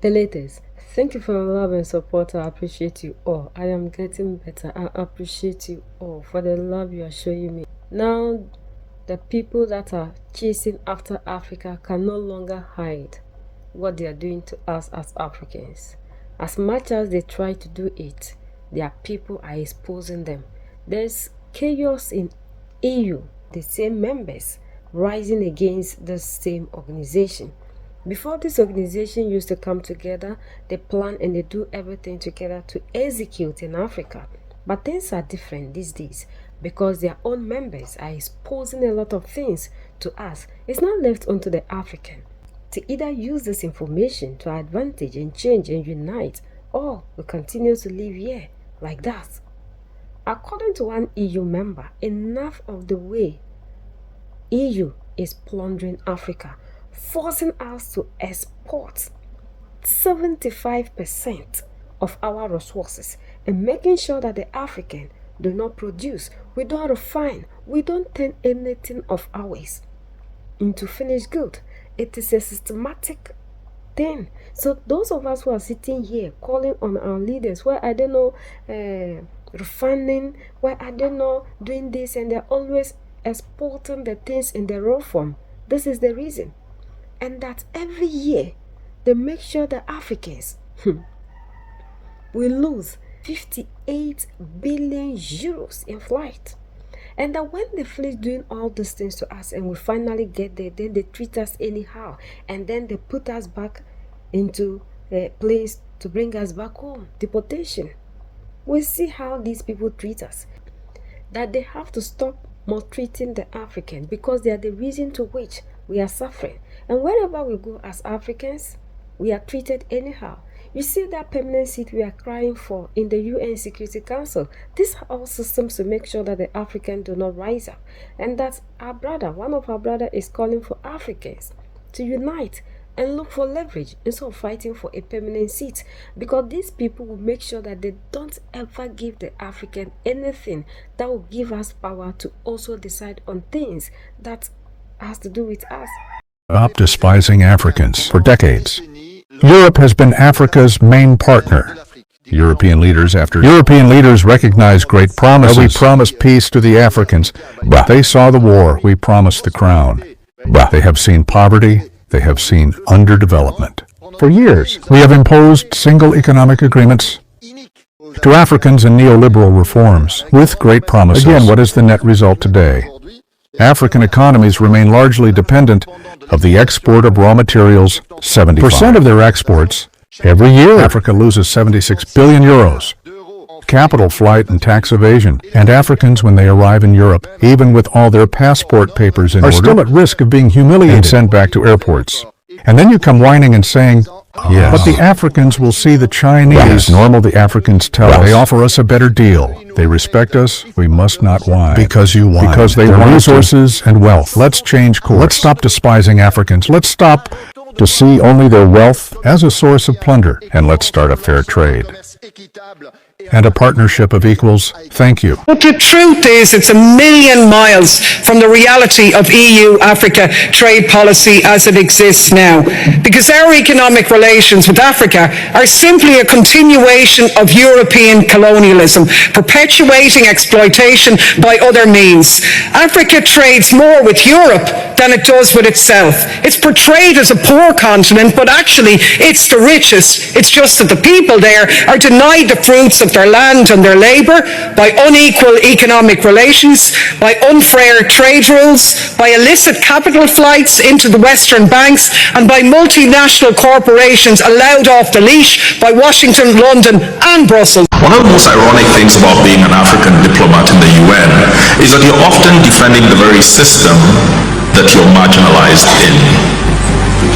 The latest. Thank you for your love and support. I appreciate you all. I am getting better. I appreciate you all for the love you are showing me. Now, the people that are chasing after Africa can no longer hide what they are doing to us as Africans. As much as they try to do it, their people are exposing them. There's chaos in EU, the same members rising against the same organization. Before this organization used to come together, they plan and they do everything together to execute in Africa. But things are different these days because their own members are exposing a lot of things to us. It's not left onto the African to either use this information to our advantage and change and unite, or we continue to live here like that. According to one EU member, enough of the way EU is plundering Africa, forcing us to export 75% of our resources and making sure that the African do not produce, we don't refine, we don't turn anything of ours into finished good. It is a systematic thing. So those of us who are sitting here calling on our leaders, where I don't know refining, where I don't know doing this, and they're always exporting the things in the raw form. This is the reason. And that every year they make sure the Africans will lose 58 billion euros in flight. And that when they finish doing all these things to us and we finally get there, then they treat us anyhow. And then they put us back into a place to bring us back home. Deportation. We see how these people treat us. That they have to stop maltreating the African because they are the reason to which we are suffering. And wherever we go as Africans, we are treated anyhow. You see that permanent seat we are crying for in the UN Security Council. These are all systems to make sure that the African do not rise up. And that our brother, one of our brother is calling for Africans to unite and look for leverage instead of fighting for a permanent seat. Because these people will make sure that they don't ever give the African anything that will give us power to also decide on things that has to do with us. Stop despising Africans. For decades, Europe has been Africa's main partner. European leaders recognize great promises. We promised peace to the Africans. They saw the war. We promised the crown. They have seen poverty. They have seen underdevelopment. For years, we have imposed single economic agreements to Africans and neoliberal reforms with great promises. Again, what is the net result today? African economies remain largely dependent of the export of raw materials. 70% of their exports. Every year, Africa loses 76 billion euros. Capital flight and tax evasion. And Africans, when they arrive in Europe, even with all their passport papers in order, are still at risk of being humiliated and sent back to airports. And then you come whining and saying, yes, but the Africans will see the Chinese. It's normal, the Africans tell us. They offer us a better deal. They respect us. We must not whine. Because you whine. Because they want resources and wealth. Let's change course. Let's stop despising Africans. Let's stop to see only their wealth as a source of plunder. And let's start a fair trade and a partnership of equals. Thank you. But the truth is, it's a million miles from the reality of EU-Africa trade policy as it exists now, because our economic relations with Africa are simply a continuation of European colonialism, perpetuating exploitation by other means. Africa trades more with Europe than it does with itself. It's portrayed as a poor continent, but actually it's the richest. It's just that the people there are denied the fruits of their land and their labour by unequal economic relations, by unfair trade rules, by illicit capital flights into the Western banks, and by multinational corporations allowed off the leash by Washington, London and Brussels. One of the most ironic things about being an African diplomat in the UN is that you're often defending the very system that you're marginalized in.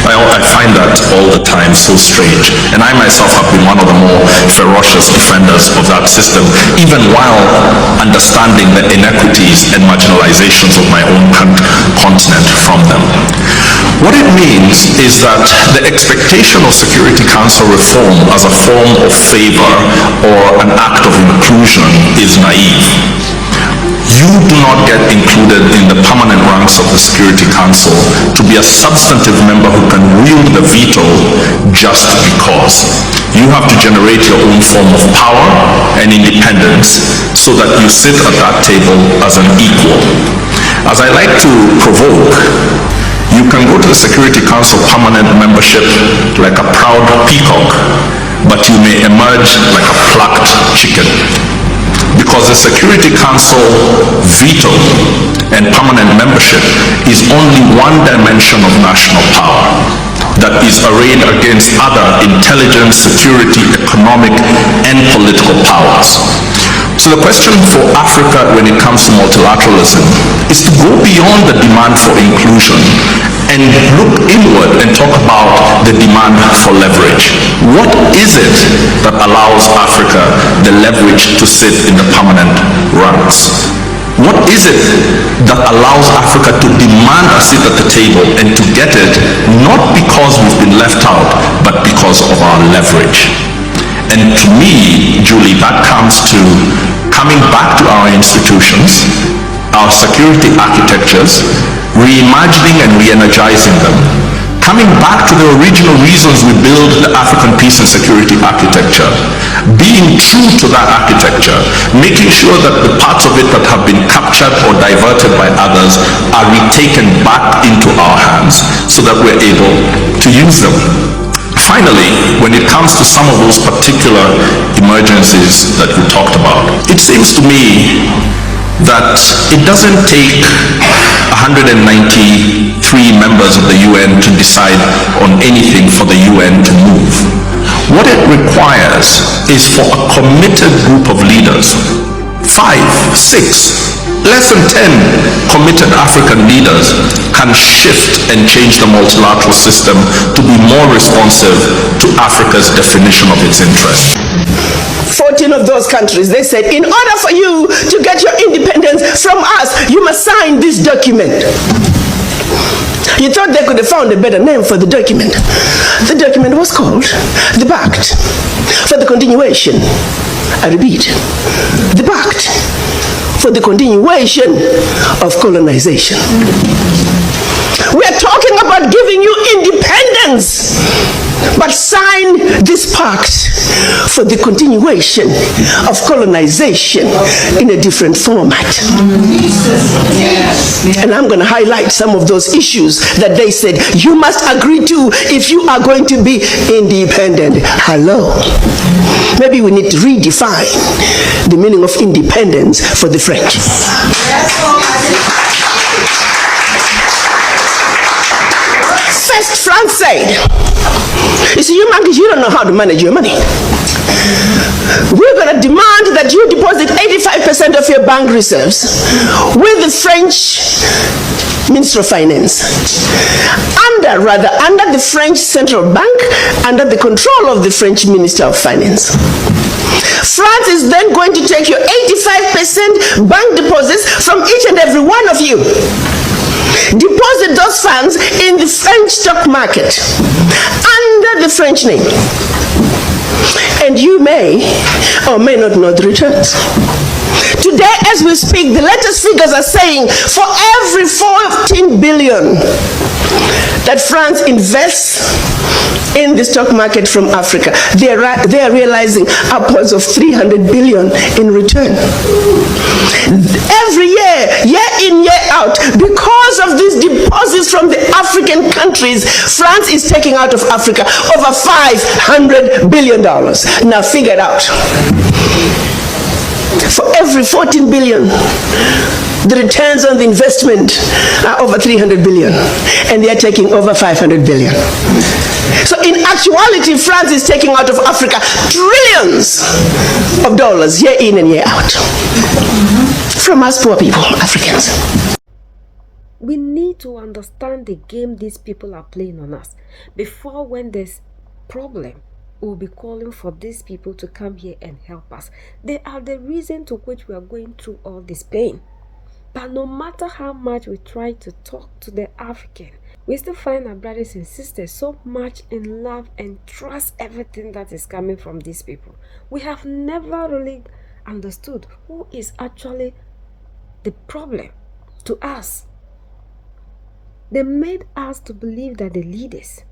I find that all the time so strange, and I myself have been one of the more ferocious defenders of that system, even while understanding the inequities and marginalizations of my own continent from them. What it means is that the expectation of Security Council reform as a form of favor or an act of inclusion is naive. You do not get included in the permanent ranks of the Security Council to be a substantive member who can wield the veto just because you have to generate your own form of power and independence so that you sit at that table as an equal. As I like to provoke, you can go to the Security Council permanent membership like a proud peacock, but you may emerge like a plucked chicken. Because the Security Council veto and permanent membership is only one dimension of national power that is arrayed against other intelligence, security, economic, and political powers. So the question for Africa when it comes to multilateralism is to go beyond the demand for inclusion and look inward and talk about the demand for leverage. What is it that allows Africa the leverage to sit in the permanent ranks? What is it that allows Africa to demand a seat at the table and to get it, not because we've been left out, but because of our leverage? And to me, Julie, that comes to coming back to our institutions, our security architectures, reimagining and re-energizing them, coming back to the original reasons we build the African peace and security architecture, being true to that architecture, making sure that the parts of it that have been captured or diverted by others are retaken back into our hands so that we're able to use them. Finally, when it comes to some of those particular emergencies that you talked about, it seems to me that it doesn't take 193 members of the UN to decide on anything for the UN to move. What it requires is for a committed group of leaders, 5, 6, less than 10 committed African leaders can shift and change the multilateral system to be more responsive to Africa's definition of its interests. 14 of those countries, they said, in order for you to get your independence from us, you must sign this document. You thought they could have found a better name for the document. The document was called the Pact for the Continuation. I repeat, the Pact for the Continuation of Colonization. We are talking about giving you independence, but sign this pact for the continuation of colonization in a different format. And I'm going to highlight some of those issues that they said you must agree to if you are going to be independent. Hello. Maybe we need to redefine the meaning of independence for the French. First, France said, you see, you monkeys, you don't know how to manage your money. We're going to demand that you deposit 85% of your bank reserves with the French Minister of Finance, under the French Central Bank, under the control of the French Minister of Finance. France is then going to take your 85% bank deposits from each and every one of you. Deposit those funds in the French stock market under the French name. And you may or may not know the returns. Today, as we speak, the latest figures are saying for every 14 billion that France invests in the stock market from Africa, they are realizing upwards of 300 billion in return. Every year, year in, year out, because of these deposits from the African countries, France is taking out of Africa over $500 billion. Now figure it out. For every 14 billion, the returns on the investment are over 300 billion, and they are taking over 500 billion. So in actuality, France is taking out of Africa trillions of dollars year in and year out from us poor people, Africans. We need to understand the game these people are playing on us. Before, when there's problem, we'll be calling for these people to come here and help us. They are the reason to which we are going through all this pain. But no matter how much we try to talk to the African, we still find our brothers and sisters so much in love and trust everything that is coming from these people. We have never really understood who is actually the problem to us. They made us to believe that the leaders,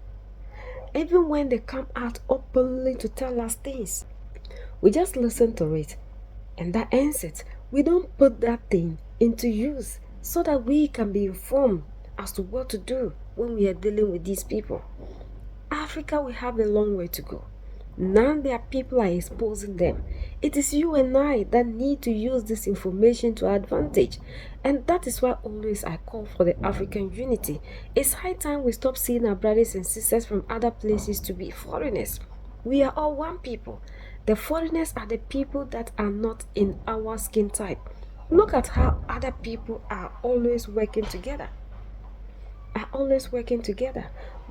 Even when they come out openly to tell us things, we just listen to it, and that ends it. We don't put that thing into use so that we can be informed as to what to do when we are dealing with these people. Africa will have a long way to go. Now their people are exposing them. It is you and I that need to use this information to our advantage. And that is why always I call for the African unity. It's high time we stop seeing our brothers and sisters from other places to be foreigners. We are all one people. The foreigners are the people that are not in our skin type. Look at how other people are always working together.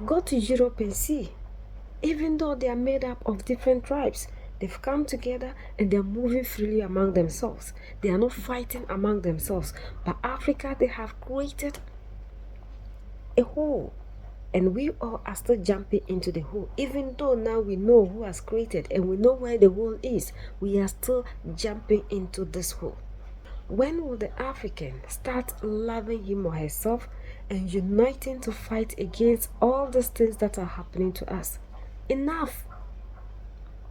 Go to Europe and see. Even though they are made up of different tribes, they've come together and they're moving freely among themselves. They are not fighting among themselves. But Africa, they have created a hole. And we all are still jumping into the hole. Even though now we know who has created and we know where the hole is, we are still jumping into this hole. When will the African start loving him or herself and uniting to fight against all these things that are happening to us? Enough.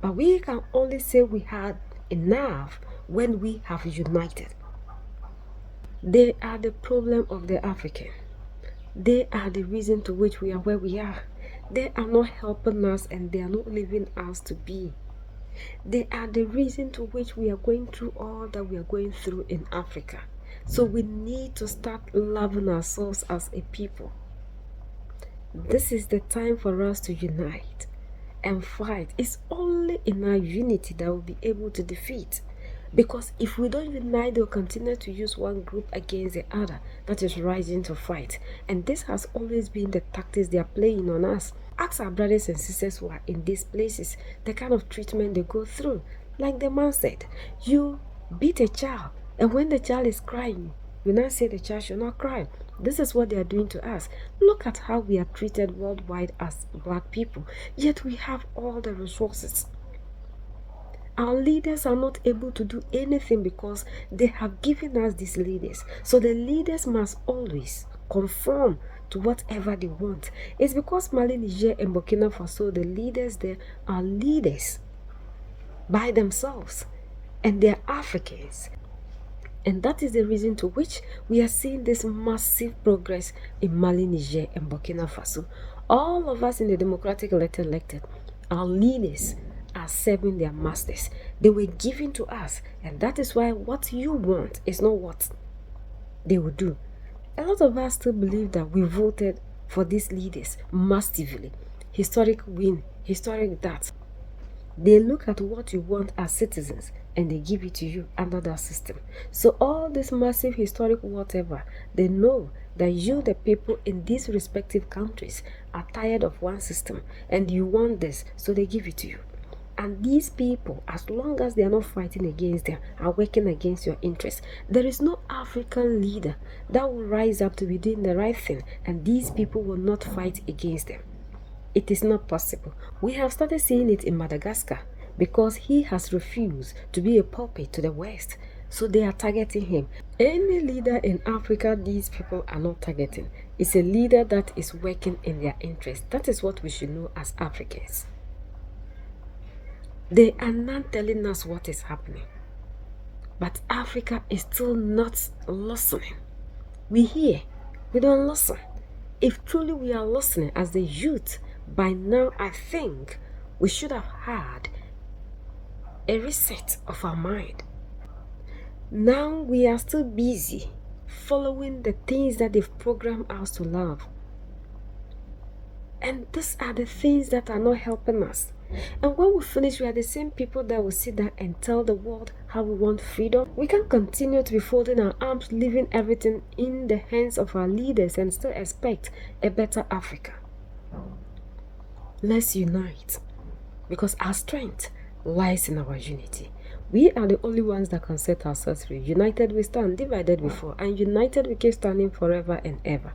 But we can only say we had enough when we have united. They are the problem of the African. They are the reason to which we are where we are. They are not helping us and they are not leaving us to be. They are the reason to which we are going through all that we are going through in Africa. So we need to start loving ourselves as a people. This is the time for us to unite and fight. It's only in our unity that we'll be able to defeat. Because if we don't unite, they'll continue to use one group against the other that is rising to fight. And this has always been the tactics they are playing on us. Ask our brothers and sisters who are in these places the kind of treatment they go through. Like the man said, you beat a child, and when the child is crying, you now say the child should not cry. This is what they are doing to us. Look at how we are treated worldwide as black people, yet we have all the resources. Our leaders are not able to do anything because they have given us these leaders. So the leaders must always conform to whatever they want. It's because Mali, Niger, and Burkina Faso, the leaders there are leaders by themselves, and they are Africans. And that is the reason to which we are seeing this massive progress in Mali, Niger, and Burkina Faso. All of us in the democratic elected, our leaders are serving their masters. They were given to us, and that is why what you want is not what they will do. A lot of us still believe that we voted for these leaders massively. Historic win, historic that. They look at what you want as citizens and they give it to you under that system. So all this massive historic whatever, they know that you, the people in these respective countries, are tired of one system and you want this, so they give it to you. And these people, as long as they are not fighting against them, are working against your interests. There is no African leader that will rise up to be doing the right thing, and these people will not fight against them. It is not possible. We have started seeing it in Madagascar because he has refused to be a puppet to the West. So they are targeting him. Any leader in Africa, these people are not targeting. It's a leader that is working in their interest. That is what we should know as Africans. They are not telling us what is happening. But Africa is still not listening. We hear, we don't listen. If truly we are listening as the youth, by now I think we should have had a reset of our mind. Now we are still busy following the things that they've programmed us to love. And these are the things that are not helping us. And when we finish, we are the same people that will sit down and tell the world how we want freedom. We can continue to be folding our arms, leaving everything in the hands of our leaders and still expect a better Africa. Let's unite, because our strength lies in our unity. We are the only ones that can set ourselves free. United we stand, divided we fall, and united we keep standing forever and ever.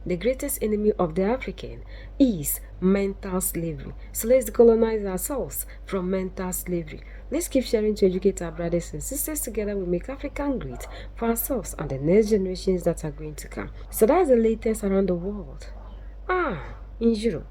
The greatest enemy of the African is mental slavery. So let's colonize ourselves from mental slavery. Let's keep sharing to educate our brothers and sisters. Together we make Africa great for ourselves and the next generations that are going to come. So that's the latest around the world. In Europe,